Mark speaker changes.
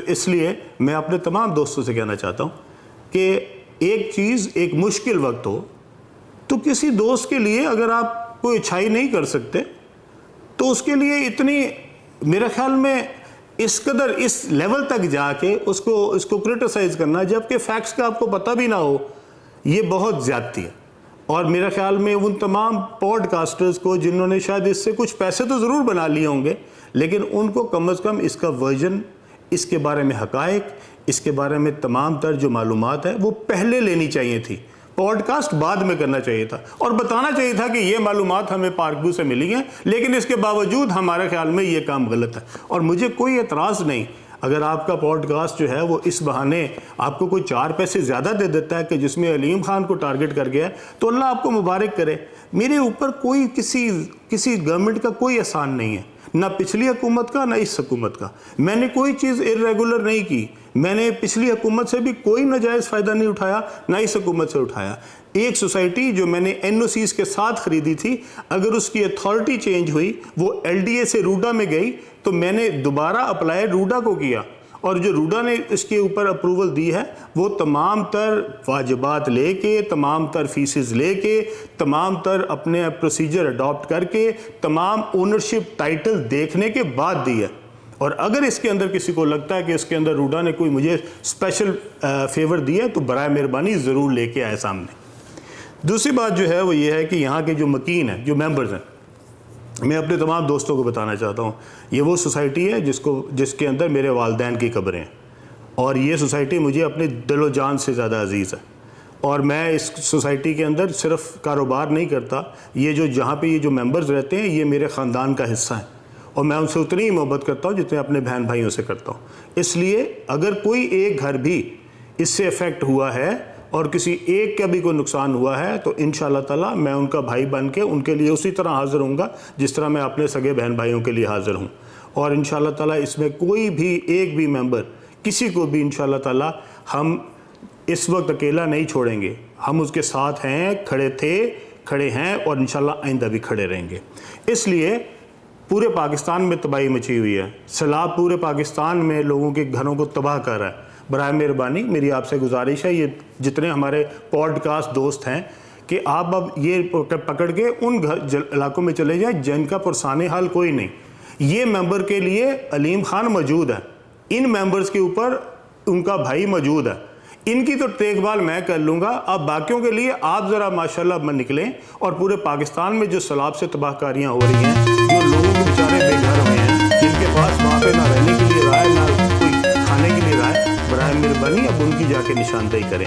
Speaker 1: اس لیے میں اپنے تمام دوستوں سے کہنا چاہتا ہوں کہ ایک چیز، ایک مشکل وقت ہو تو کسی دوست کے لیے اگر آپ کوئی اچھائی نہیں کر سکتے تو اس کے لیے اتنی، میرے خیال میں اس قدر اس لیول تک جا کے اس کو کرٹیسائز کرنا جبکہ فیکٹس کا آپ کو پتہ بھی نہ ہو، یہ بہت زیادتی ہے. اور میرے خیال میں ان تمام پوڈ کاسٹرز کو جنہوں نے شاید اس سے کچھ پیسے تو ضرور بنا لیے ہوں گے، لیکن ان کو کم از کم اس کا ورژن، اس کے بارے میں حقائق، اس کے بارے میں تمام تر جو معلومات ہے وہ پہلے لینی چاہیے تھی. پوڈ کاسٹ بعد میں کرنا چاہیے تھا اور بتانا چاہیے تھا کہ یہ معلومات ہمیں پارک ویو سے ملی ہیں، لیکن اس کے باوجود ہمارے خیال میں یہ کام غلط ہے. اور مجھے کوئی اعتراض نہیں اگر آپ کا پوڈ کاسٹ جو ہے وہ اس بہانے آپ کو کوئی 4 پیسے زیادہ دے دیتا ہے کہ جس میں علیم خان کو ٹارگٹ کر گیا ہے، تو اللہ آپ کو مبارک کرے. میرے اوپر کوئی کسی گورنمنٹ کا کوئی احسان نہیں ہے، نہ پچھلی حکومت کا نہ اس حکومت کا. میں نے کوئی چیز ارریگولر نہیں کی، میں نے پچھلی حکومت سے بھی کوئی ناجائز فائدہ نہیں اٹھایا، نہ اس حکومت سے اٹھایا. ایک سوسائٹی جو میں نے این او سیز کے ساتھ خریدی تھی، اگر اس کی اتھارٹی چینج ہوئی، وہ ایل ڈی اے سے روڈا میں گئی، تو میں نے دوبارہ اپلائی روڈا کو کیا، اور جو روڈا نے اس کے اوپر اپروول دی ہے وہ تمام تر واجبات لے کے، تمام تر فیسز لے کے، تمام تر اپنے پروسیجر اڈاپٹ کر کے، تمام اونرشپ ٹائٹل دیکھنے کے بعد دی ہے. اور اگر اس کے اندر کسی کو لگتا ہے کہ اس کے اندر روڈا نے کوئی مجھے اسپیشل فیور دیا ہے تو برائے مہربانی ضرور لے کے آئے سامنے. دوسری بات جو ہے وہ یہ ہے کہ یہاں کے جو مکین ہیں، جو ممبرز ہیں، میں اپنے تمام دوستوں کو بتانا چاہتا ہوں، یہ وہ سوسائٹی ہے جس کے اندر میرے والدین کی قبریں ہیں، اور یہ سوسائٹی مجھے اپنے دل و جان سے زیادہ عزیز ہے. اور میں اس سوسائٹی کے اندر صرف کاروبار نہیں کرتا، یہ جہاں پہ یہ جو ممبرز رہتے ہیں یہ میرے خاندان کا حصہ ہیں، اور میں ان سے اتنی ہی محبت کرتا ہوں جتنے اپنے بہن بھائیوں سے کرتا ہوں. اس لیے اگر کوئی ایک گھر بھی اس سے افیکٹ ہوا ہے اور کسی ایک کا بھی کوئی نقصان ہوا ہے تو انشاءاللہ تعالیٰ میں ان کا بھائی بن کے ان کے لیے اسی طرح حاضر ہوں گا جس طرح میں اپنے سگے بہن بھائیوں کے لیے حاضر ہوں. اور انشاءاللہ تعالیٰ اس میں کوئی بھی ایک بھی ممبر، کسی کو بھی انشاءاللہ تعالیٰ ہم اس وقت اکیلا نہیں چھوڑیں گے. ہم اس کے ساتھ ہیں، کھڑے تھے، کھڑے ہیں، اور انشاءاللہ آئندہ بھی کھڑے رہیں گے. اس لیے پورے پاکستان میں تباہی مچی ہوئی ہے، سیلاب پورے پاکستان میں لوگوں کے گھروں کو تباہ کر رہا ہے. برائے مہربانی میری آپ سے گزارش ہے، یہ جتنے ہمارے پوڈ کاسٹ دوست ہیں، کہ آپ اب یہ پکڑ کے ان علاقوں میں چلے جائیں جن کا پرسان حال کوئی نہیں. یہ ممبر کے لیے علیم خان موجود ہے، ان ممبرز کے اوپر ان کا بھائی موجود ہے، ان کی تو دیکھ بھال میں کر لوں گا. اب باقیوں کے لیے آپ ذرا ماشاءاللہ میں نکلیں، اور پورے پاکستان میں جو سیلاب سے تباہ کاریاں ہو رہی ہیں، جو لوگوں کو بیچارے بے گھر ہوئے ہیں، جن کے پاس وہاں پہ نہ رہنے کے لیے رہا ہے، نہ کوئی کھانے کے لیے رہا ہے، برائے مہربانی اب ان کی جا کے نشاندہی کریں.